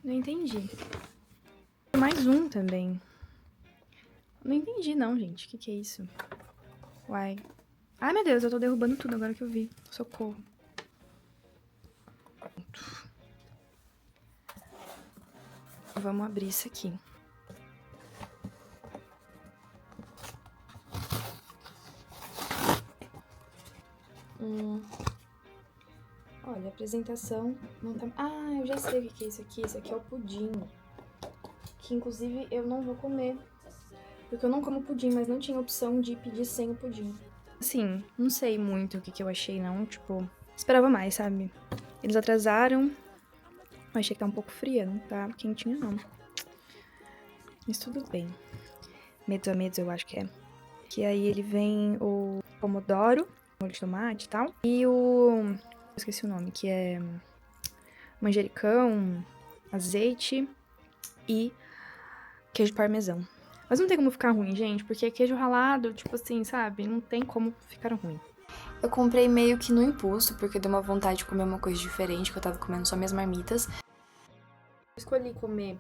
Não entendi. Mais um também. Não entendi não, gente. O que é isso? Uai. Ai, meu Deus, eu tô derrubando tudo agora que eu vi. Socorro. Vamos abrir isso aqui. Olha, a apresentação não tá... Ah, eu já sei o que é isso aqui. Isso aqui é o pudim. Que, inclusive, eu não vou comer. Porque eu não como pudim, mas não tinha opção de pedir sem o pudim. Assim, não sei muito o que eu achei, não. Tipo, esperava mais, sabe? Eles atrasaram. Eu achei que tá um pouco fria, não tá quentinha, não. Mas tudo bem. Mezzo a mezzo, eu acho que é. Que aí ele vem o pomodoro, molho de tomate e tal. E o... esqueci o nome, que é manjericão, azeite e queijo parmesão. Mas não tem como ficar ruim, gente, porque queijo ralado, tipo assim, sabe? Não tem como ficar ruim. Eu comprei meio que no impulso, porque deu uma vontade de comer uma coisa diferente, que eu tava comendo só minhas marmitas. Escolhi comer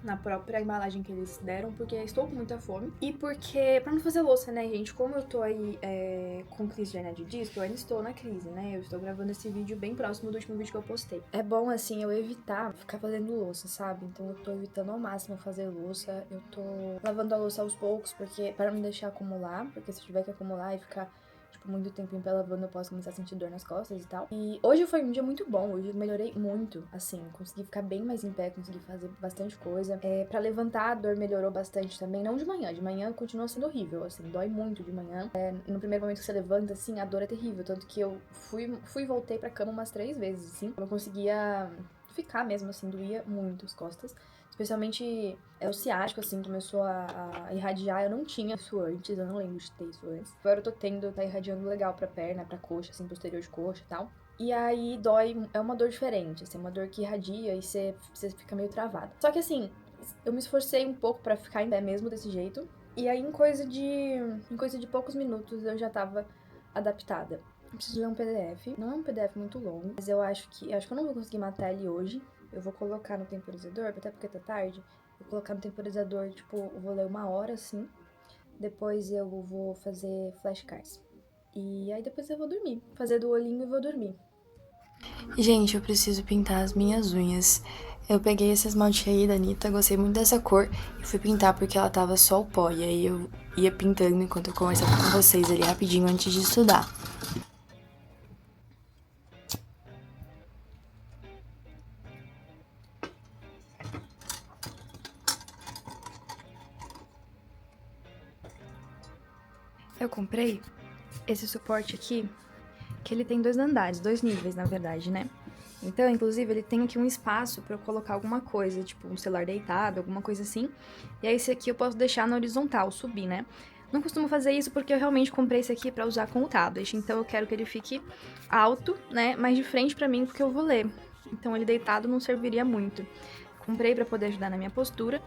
na própria embalagem que eles deram, porque estou com muita fome. E porque, pra não fazer louça, né, gente? Como eu tô aí com crise de hernia de disco, eu ainda estou na crise, né? Eu estou gravando esse vídeo bem próximo do último vídeo que eu postei. É bom, assim, eu evitar ficar fazendo louça, sabe? Então eu tô evitando ao máximo fazer louça. Eu tô lavando a louça aos poucos, porque para não deixar acumular, porque se tiver que acumular e ficar muito tempo em pé lavando, eu posso começar a sentir dor nas costas e tal. E hoje foi um dia muito bom, hoje eu melhorei muito, assim, consegui ficar bem mais em pé, consegui fazer bastante coisa. Pra levantar, a dor melhorou bastante também, não de manhã continua sendo horrível, assim, dói muito de manhã. No primeiro momento que você levanta, assim, a dor é terrível, tanto que eu fui e voltei pra cama umas 3 vezes, assim, eu não conseguia ficar mesmo, assim, doía muito as costas. Especialmente o ciático, assim, começou a irradiar. Eu não tinha isso antes, eu não lembro de ter isso antes. Agora eu tô tendo, tá irradiando legal pra perna, pra coxa, assim, posterior de coxa e tal. E aí dói, é uma dor diferente, assim, uma dor que irradia e você fica meio travado. Só que assim, eu me esforcei um pouco pra ficar em pé mesmo desse jeito. E aí em coisa de poucos minutos eu já tava adaptada. Eu preciso ler um PDF. Não é um PDF muito longo, mas eu acho que eu não vou conseguir matar ele hoje. Eu vou colocar no temporizador, até porque tá tarde. Vou colocar no temporizador, tipo, eu vou ler 1 hora, assim. Depois eu vou fazer flashcards. E aí depois eu vou dormir. Fazer do olhinho e vou dormir. Gente, eu preciso pintar as minhas unhas. Eu peguei esse esmalte aí da Anitta, gostei muito dessa cor e fui pintar porque ela tava só o pó. E aí eu ia pintando enquanto eu conversava com vocês ali rapidinho antes de estudar. Eu comprei esse suporte aqui, que ele tem 2 andares, 2 níveis, na verdade, né? Então, inclusive, ele tem aqui um espaço pra eu colocar alguma coisa, tipo um celular deitado, alguma coisa assim. E aí esse aqui eu posso deixar na horizontal, subir, né? Não costumo fazer isso porque eu realmente comprei esse aqui pra usar com o tablet, então eu quero que ele fique alto, né? Mas de frente pra mim, porque eu vou ler. Então ele deitado não serviria muito. Comprei pra poder ajudar na minha postura,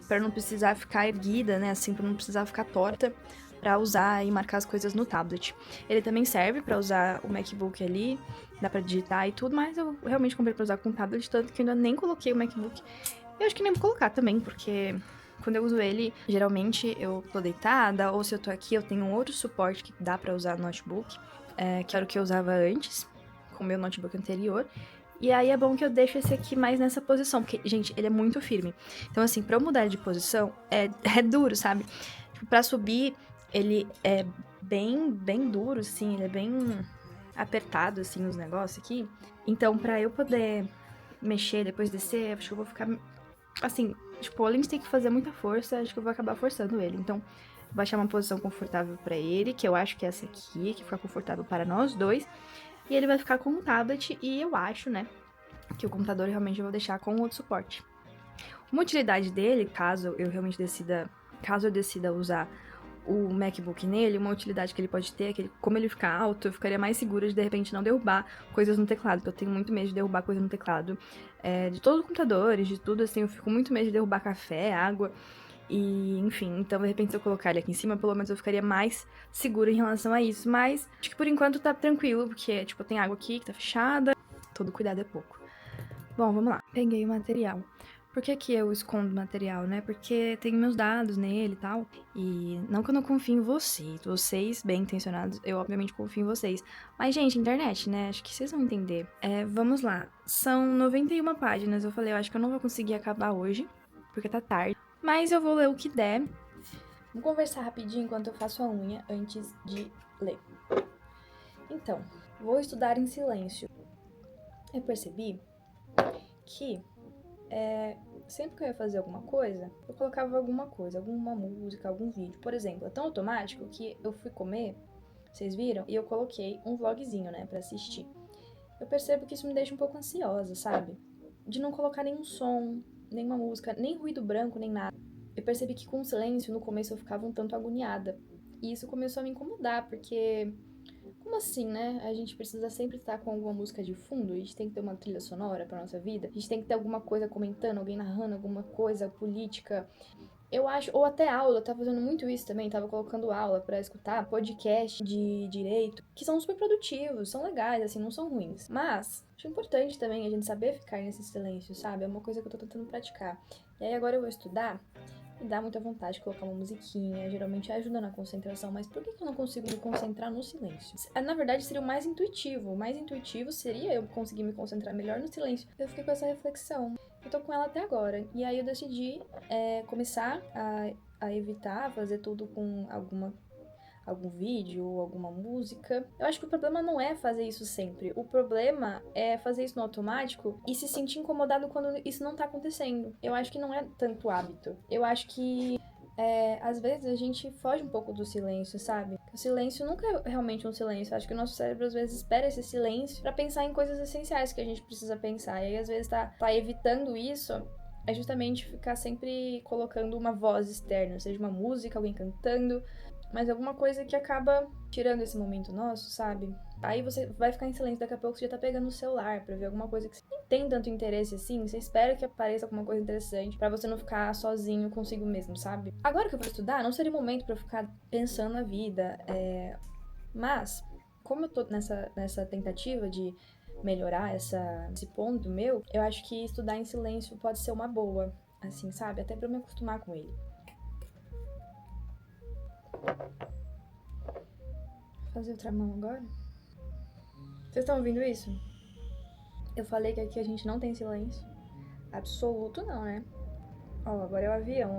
pra não precisar ficar erguida, né? Assim, pra não precisar ficar torta, pra usar e marcar as coisas no tablet. Ele também serve pra usar o MacBook ali, dá pra digitar e tudo, mas eu realmente comprei pra usar com o tablet, tanto que eu ainda nem coloquei o MacBook. Eu acho que nem vou colocar também, porque quando eu uso ele, geralmente eu tô deitada, ou se eu tô aqui, eu tenho um outro suporte que dá pra usar no notebook, que era o que eu usava antes, com o meu notebook anterior. E aí é bom que eu deixo esse aqui mais nessa posição, porque, gente, ele é muito firme. Então, assim, pra eu mudar de posição, é duro, sabe? Tipo, pra subir, ele é bem duro, assim, ele é bem apertado, assim, os negócios aqui. Então, pra eu poder mexer, depois descer, acho que eu vou ficar, assim, tipo, além de ter que fazer muita força, acho que eu vou acabar forçando ele. Então, vou achar uma posição confortável pra ele, que eu acho que é essa aqui, que fica confortável para nós dois. E ele vai ficar com o tablet e eu acho, né, que o computador realmente eu vou deixar com outro suporte. Uma utilidade dele, caso eu decida usar o MacBook nele, uma utilidade que ele pode ter é que como ele ficar alto, eu ficaria mais segura de repente não derrubar coisas no teclado, porque eu tenho muito medo de derrubar coisa no teclado. De todos os computadores, de tudo, assim, eu fico muito medo de derrubar café, água. E, enfim, então de repente se eu colocar ele aqui em cima, pelo menos eu ficaria mais segura em relação a isso. Mas acho que por enquanto tá tranquilo, porque, tipo, tem água aqui que tá fechada. Todo cuidado é pouco. Bom, vamos lá. Peguei o material. Por que que eu escondo o material, né? Porque tem meus dados nele e tal. E não que eu não confie em vocês bem intencionados, eu obviamente confio em vocês. Mas, gente, internet, né? Acho que vocês vão entender. Vamos lá. São 91 páginas. Eu falei, eu acho que eu não vou conseguir acabar hoje, porque tá tarde. Mas eu vou ler o que der. Vou conversar rapidinho enquanto eu faço a unha antes de ler. Então, vou estudar em silêncio. Eu percebi que sempre que eu ia fazer alguma coisa, eu colocava alguma coisa, alguma música, algum vídeo. Por exemplo, é tão automático que eu fui comer, vocês viram? E eu coloquei um vlogzinho, né, pra assistir. Eu percebo que isso me deixa um pouco ansiosa, sabe? De não colocar nenhum som, nenhuma música, nem ruído branco, nem nada. Eu percebi que com o silêncio, no começo, eu ficava um tanto agoniada. E isso começou a me incomodar, porque como assim, né? A gente precisa sempre estar com alguma música de fundo, a gente tem que ter uma trilha sonora pra nossa vida, a gente tem que ter alguma coisa comentando, alguém narrando alguma coisa política. Eu acho, ou até aula, eu tava fazendo muito isso também, tava colocando aula pra escutar podcast de direito, que são super produtivos, são legais, assim, não são ruins. Mas, acho importante também a gente saber ficar nesse silêncio, sabe? É uma coisa que eu tô tentando praticar. E aí agora eu vou estudar. Me dá muita vontade de colocar uma musiquinha, geralmente ajuda na concentração, mas por que eu não consigo me concentrar no silêncio? Na verdade, seria o mais intuitivo. O mais intuitivo seria eu conseguir me concentrar melhor no silêncio. Eu fiquei com essa reflexão. Eu tô com ela até agora. E aí eu decidi começar a evitar fazer tudo com algum vídeo ou alguma música. Eu acho que o problema não é fazer isso sempre. O problema é fazer isso no automático e se sentir incomodado quando isso não tá acontecendo. Eu acho que não é tanto hábito. Eu acho que às vezes a gente foge um pouco do silêncio, sabe? O silêncio nunca é realmente um silêncio. Eu acho que o nosso cérebro às vezes espera esse silêncio pra pensar em coisas essenciais que a gente precisa pensar. E aí às vezes tá evitando isso é justamente ficar sempre colocando uma voz externa, seja uma música, alguém cantando, mas alguma coisa que acaba tirando esse momento nosso, sabe? Aí você vai ficar em silêncio, daqui a pouco você já tá pegando o celular pra ver alguma coisa que você nem tem tanto interesse assim, você espera que apareça alguma coisa interessante pra você não ficar sozinho consigo mesmo, sabe? Agora que eu vou estudar, não seria momento pra eu ficar pensando na vida, mas como eu tô nessa tentativa de melhorar esse ponto meu, eu acho que estudar em silêncio pode ser uma boa, assim, sabe? Até pra eu me acostumar com ele. Vou fazer outra mão agora. Vocês estão ouvindo isso? Eu falei que aqui a gente não tem silêncio. Absoluto não, né? Ó, agora é o avião,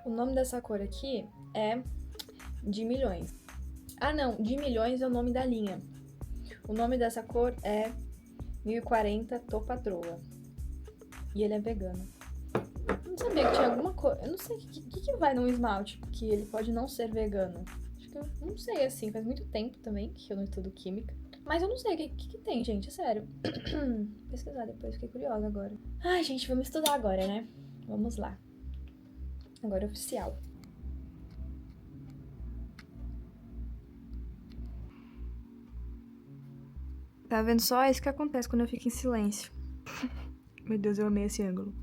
ó. O nome dessa cor aqui é de milhões. Ah, não, de milhões é o nome da linha. O nome dessa cor é 1040 Topatroa. E ele é vegano. Eu não sabia que tinha alguma coisa. Eu não sei o que vai num esmalte, que ele pode não ser vegano. Acho que eu não sei, assim, faz muito tempo também que eu não estudo química. Mas eu não sei o que tem, gente, é sério. Vou pesquisar depois, fiquei curiosa agora. Ai, gente, vamos estudar agora, né? Vamos lá. Agora é oficial. Tá vendo só? É isso que acontece quando eu fico em silêncio. Meu Deus, eu amei esse ângulo.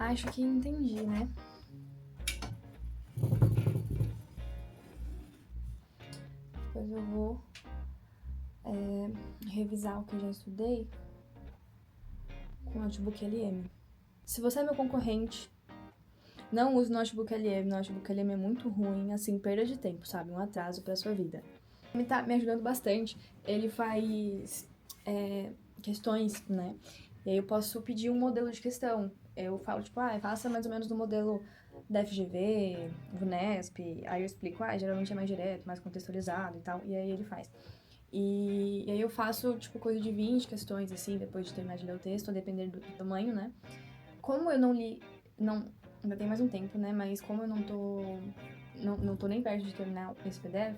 Acho que entendi, né? Depois eu vou revisar o que eu já estudei com o Notebook LM. Se você é meu concorrente, não use o Notebook LM. O Notebook LM é muito ruim, assim, perda de tempo, sabe? Um atraso pra sua vida. Ele tá me ajudando bastante. Ele faz questões, né? E aí eu posso pedir um modelo de questão. Eu falo, tipo, faça mais ou menos no modelo da FGV, VUNESP. Aí eu explico, geralmente é mais direto, mais contextualizado e tal. E aí ele faz. E aí eu faço, tipo, coisa de 20 questões, assim, depois de terminar de ler o texto, a depender do tamanho, né? Como eu não li, ainda tem mais um tempo, né? Mas como eu não tô nem perto de terminar esse PDF,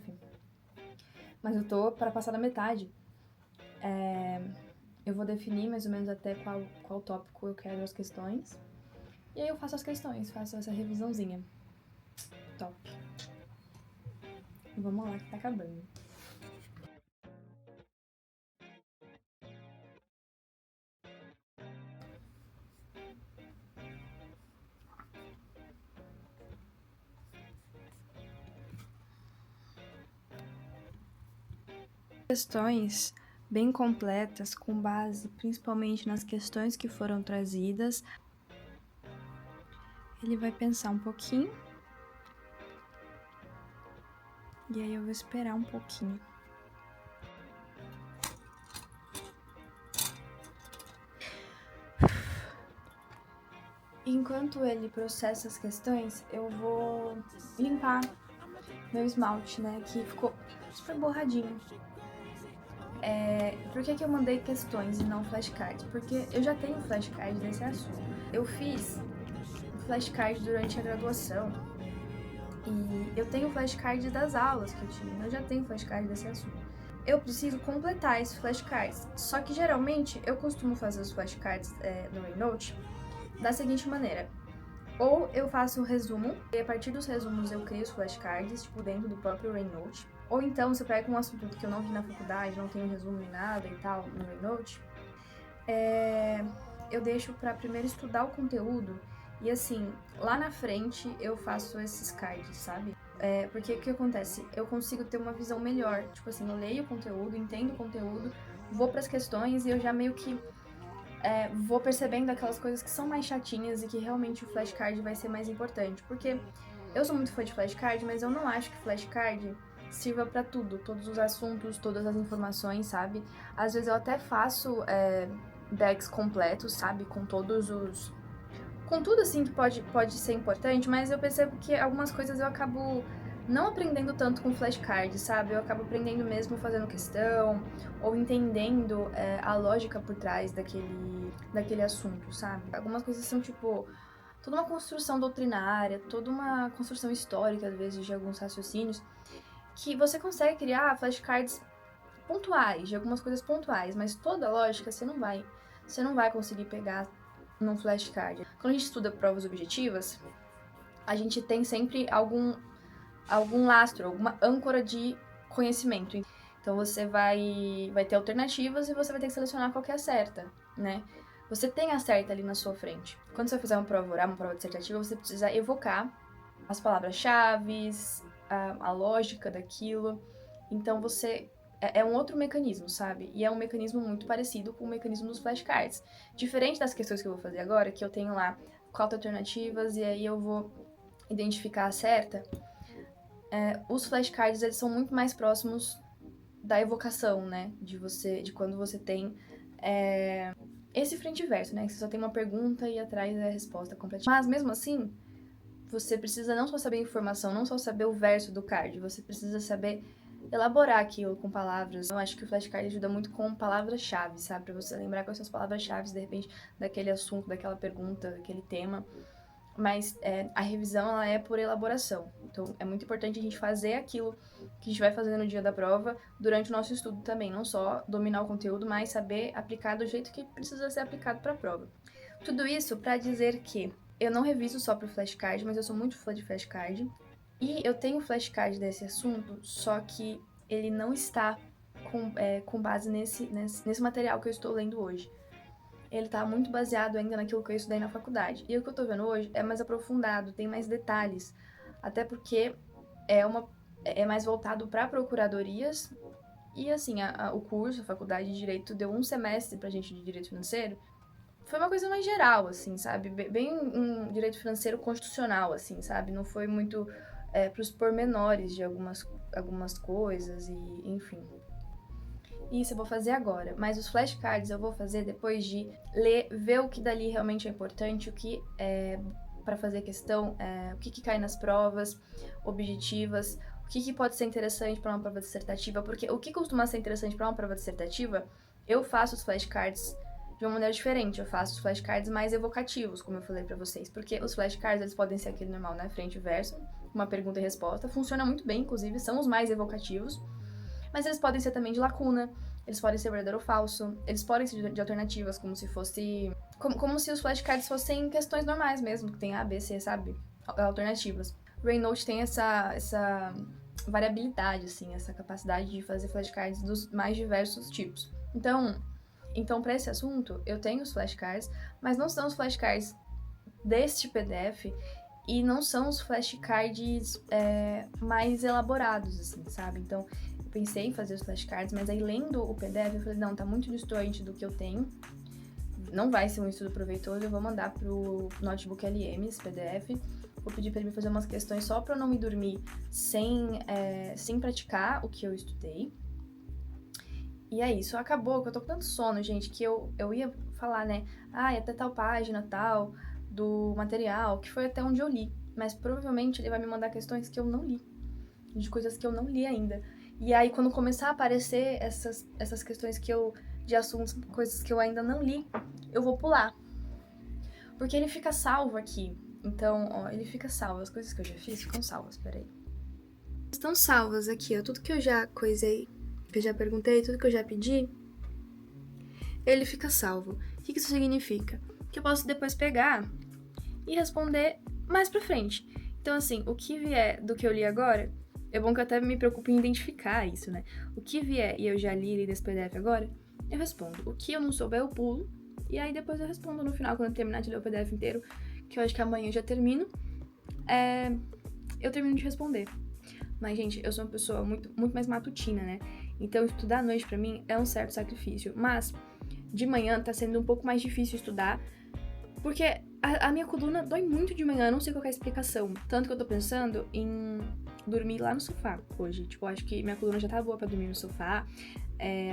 mas eu tô para passar da metade, eu vou definir mais ou menos até qual tópico eu quero as questões. E aí eu faço as questões, faço essa revisãozinha. Top. Vamos lá, que tá acabando. Questões bem completas, com base principalmente nas questões que foram trazidas. Ele vai pensar um pouquinho. E aí eu vou esperar um pouquinho. Enquanto ele processa as questões, eu vou limpar meu esmalte, né, que ficou super borradinho. Por que eu mandei questões e não flashcards? Porque eu já tenho flashcard desse assunto. Eu fiz flashcard durante a graduação e eu tenho flashcard das aulas que eu tinha. Eu já tenho flashcard desse assunto. Eu preciso completar esses flashcards. Só que geralmente eu costumo fazer os flashcards no Evernote da seguinte maneira. Ou eu faço um resumo, e a partir dos resumos eu crio os flashcards, tipo, dentro do próprio Evernote. Ou então, se eu pego um assunto que eu não vi na faculdade, não tenho resumo nem nada e tal no Evernote, eu deixo pra primeiro estudar o conteúdo e, assim, lá na frente eu faço esses cards, sabe? Porque o que acontece? Eu consigo ter uma visão melhor. Tipo assim, eu leio o conteúdo, entendo o conteúdo, vou pras questões e eu já meio que vou percebendo aquelas coisas que são mais chatinhas e que realmente o flashcard vai ser mais importante. Porque eu sou muito fã de flashcard, mas eu não acho que flashcard sirva pra tudo, todos os assuntos, todas as informações, sabe? Às vezes eu até faço decks completos, sabe? Com todos os... com tudo, assim, que pode ser importante, mas eu percebo que algumas coisas eu acabo não aprendendo tanto com flashcard, sabe? Eu acabo aprendendo mesmo fazendo questão, ou entendendo a lógica por trás daquele assunto, sabe? Algumas coisas são, tipo, toda uma construção doutrinária, toda uma construção histórica, às vezes, de alguns raciocínios, que você consegue criar flashcards pontuais, de algumas coisas pontuais, mas toda a lógica você não vai conseguir pegar num flashcard. Quando a gente estuda provas objetivas, a gente tem sempre algum lastro, alguma âncora de conhecimento. Então você vai ter alternativas e você vai ter que selecionar qual que é a certa, né? Você tem a certa ali na sua frente. Quando você vai fazer uma prova oral, uma prova dissertativa, você precisa evocar as palavras-chave, a lógica daquilo. Então você... é um outro mecanismo, sabe? E é um mecanismo muito parecido com o mecanismo dos flashcards. Diferente das questões que eu vou fazer agora, que eu tenho lá 4 alternativas e aí eu vou identificar a certa, os flashcards, eles são muito mais próximos da evocação, né? De quando você tem esse frente e verso, né? Que você só tem uma pergunta e atrás é a resposta completa. Mas mesmo assim, você precisa não só saber a informação, não só saber o verso do card, você precisa saber elaborar aquilo com palavras. Eu acho que o flashcard ajuda muito com palavras-chave, sabe? Pra você lembrar quais são as palavras-chave, de repente, daquele assunto, daquela pergunta, daquele tema. Mas a revisão, ela é por elaboração. Então, é muito importante a gente fazer aquilo que a gente vai fazer no dia da prova durante o nosso estudo também. Não só dominar o conteúdo, mas saber aplicar do jeito que precisa ser aplicado para a prova. Tudo isso para dizer que eu não reviso só pro flashcard, mas eu sou muito fã de flashcard. E eu tenho flashcard desse assunto, só que ele não está com base nesse material que eu estou lendo hoje. ele tá muito baseado ainda naquilo que eu estudei na faculdade. E o que eu tô vendo hoje é mais aprofundado, tem mais detalhes. Até porque é mais voltado para procuradorias. E assim, o curso, a faculdade de Direito, deu um semestre pra gente de Direito Financeiro. Foi uma coisa mais geral, assim, sabe? Bem um direito financeiro constitucional, assim, sabe? Não foi muito pros pormenores de algumas coisas e, enfim. Isso eu vou fazer agora, mas os flashcards eu vou fazer depois de ler, ver o que dali realmente é importante, o que é para fazer questão, o que cai nas provas objetivas, o que pode ser interessante para uma prova dissertativa, porque o que costuma ser interessante para uma prova dissertativa, eu faço os flashcards de uma maneira diferente, eu faço os flashcards mais evocativos, como eu falei para vocês, porque os flashcards eles podem ser aquele normal, né, frente e verso, uma pergunta e resposta, funciona muito bem, inclusive são os mais evocativos. Mas eles podem ser também de lacuna, eles podem ser verdadeiro ou falso, eles podem ser de alternativas, como se fosse. Como se os flashcards fossem questões normais mesmo, que tem A, B, C, sabe? Alternativas. O Rainnote tem essa variabilidade, assim, essa capacidade de fazer flashcards dos mais diversos tipos. Então para esse assunto, eu tenho os flashcards, mas não são os flashcards deste PDF e não são os flashcards mais elaborados, assim, sabe? Então, eu pensei em fazer os flashcards, mas aí lendo o PDF, eu falei, não, tá muito distante do que eu tenho. Não vai ser um estudo proveitoso, eu vou mandar pro Notebook LM esse PDF. Vou pedir pra ele me fazer umas questões só pra eu não me dormir sem praticar o que eu estudei. E é isso, acabou que eu tô com tanto sono, gente, que eu ia falar, né? Até tal página, tal, do material, que foi até onde eu li. Mas provavelmente ele vai me mandar questões que eu não li, de coisas que eu não li ainda. E aí, quando começar a aparecer essas questões de assuntos, coisas que eu ainda não li, eu vou pular. Porque ele fica salvo aqui. Então, ó, ele fica salvo. As coisas que eu já fiz ficam salvas, peraí. Estão salvas aqui, ó. Tudo que eu já coisei, que eu já perguntei, tudo que eu já pedi, ele fica salvo. O que isso significa? Que eu posso depois pegar e responder mais pra frente. Então, assim, o que vier do que eu li agora, é bom que eu até me preocupe em identificar isso, né? O que vier e eu já li desse PDF agora, eu respondo. O que eu não souber, eu pulo. E aí depois eu respondo no final, quando eu terminar de ler o PDF inteiro, que eu acho que amanhã eu já termino. Eu termino de responder. Mas, gente, eu sou uma pessoa muito, muito mais matutina, né? Então, estudar à noite pra mim é um certo sacrifício. Mas, de manhã tá sendo um pouco mais difícil estudar, porque a minha coluna dói muito de manhã, eu não sei qual é a explicação. Tanto que eu tô pensando em dormir lá no sofá hoje. Tipo, acho que minha coluna já tá boa pra dormir no sofá.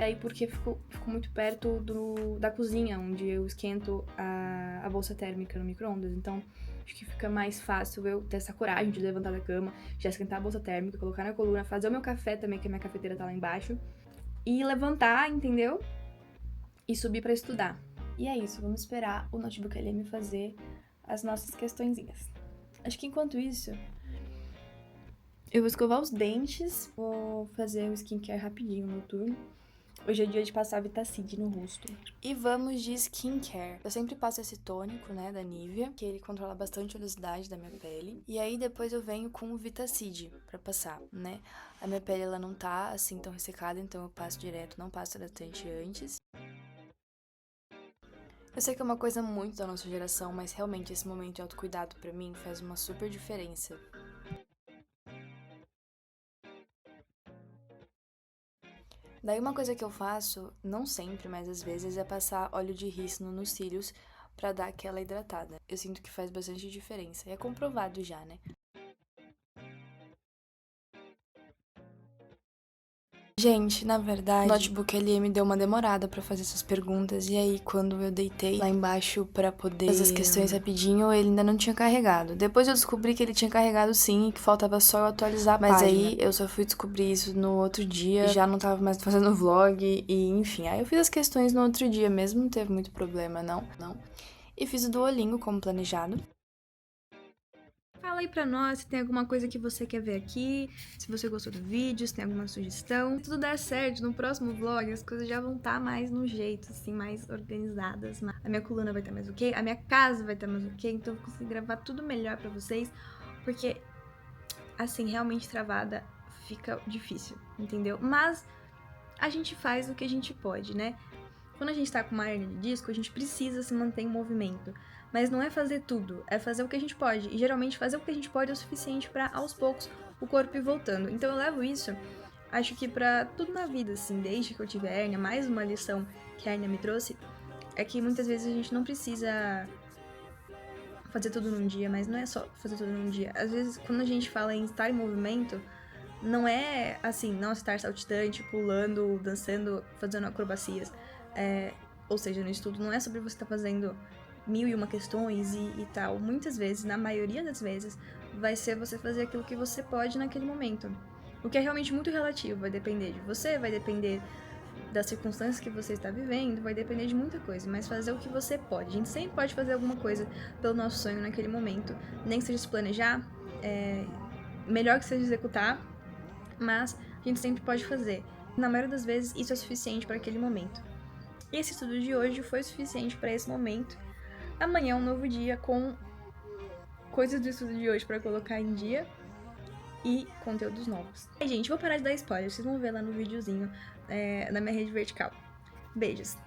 Aí porque fico muito perto da cozinha, onde eu esquento a bolsa térmica no micro-ondas. Então, acho que fica mais fácil eu ter essa coragem de levantar da cama, já esquentar a bolsa térmica, colocar na coluna, fazer o meu café também, que a minha cafeteira tá lá embaixo. E levantar, entendeu? E subir pra estudar. E é isso, vamos esperar o Notebook LM fazer as nossas questõezinhas. Acho que enquanto isso, eu vou escovar os dentes, vou fazer o skincare rapidinho no turno. Hoje é dia de passar Vitacid no rosto. E vamos de skincare. Eu sempre passo esse tônico, né, da Nivea, que ele controla bastante a oleosidade da minha pele. E aí depois eu venho com o Vitacid pra passar, né? A minha pele, ela não tá assim tão ressecada, então eu passo direto, não passo hidratante antes. Eu sei que é uma coisa muito da nossa geração, mas realmente esse momento de autocuidado pra mim faz uma super diferença. Daí uma coisa que eu faço, não sempre, mas às vezes, é passar óleo de rícino nos cílios pra dar aquela hidratada. Eu sinto que faz bastante diferença. E é comprovado já, né? Gente, na verdade, o Notebook LM deu uma demorada pra fazer essas perguntas, e aí quando eu deitei lá embaixo pra poder fazer as questões rapidinho, ele ainda não tinha carregado. Depois eu descobri que ele tinha carregado sim e que faltava só eu atualizar a página. Mas aí eu só fui descobrir isso no outro dia, já não tava mais fazendo vlog, e enfim. Aí eu fiz as questões no outro dia mesmo, não teve muito problema não. E fiz o Duolingo como planejado. Fala aí pra nós se tem alguma coisa que você quer ver aqui, se você gostou do vídeo, se tem alguma sugestão. Se tudo der certo, no próximo vlog as coisas já vão estar mais no jeito, assim, mais organizadas. A minha coluna vai estar mais ok, a minha casa vai estar mais ok, então eu vou conseguir gravar tudo melhor pra vocês, porque, assim, realmente travada fica difícil, entendeu? Mas a gente faz o que a gente pode, né? Quando a gente tá com uma hernia de disco, a gente precisa se manter em movimento. Mas não é fazer tudo, é fazer o que a gente pode. E geralmente fazer o que a gente pode é o suficiente pra, aos poucos, o corpo ir voltando. Então eu levo isso, acho que pra tudo na vida, assim, desde que eu tive a hérnia, mais uma lição que a hérnia me trouxe, é que muitas vezes a gente não precisa fazer tudo num dia, mas não é só fazer tudo num dia. Às vezes, quando a gente fala em estar em movimento, não é assim, não estar saltitante, pulando, dançando, fazendo acrobacias. Ou seja, no estudo não é sobre você estar fazendo 1001 questões e tal. Muitas vezes, na maioria das vezes, vai ser você fazer aquilo que você pode naquele momento. O que é realmente muito relativo, vai depender de você, vai depender das circunstâncias que você está vivendo, vai depender de muita coisa, mas fazer o que você pode. A gente sempre pode fazer alguma coisa pelo nosso sonho naquele momento, nem que seja se planejar, melhor que seja executar, mas a gente sempre pode fazer. Na maioria das vezes, isso é suficiente para aquele momento. E esse estudo de hoje foi suficiente para esse momento. Amanhã é um novo dia com coisas do estudo de hoje para colocar em dia e conteúdos novos. E, gente, vou parar de dar spoiler, vocês vão ver lá no videozinho na minha rede vertical. Beijos!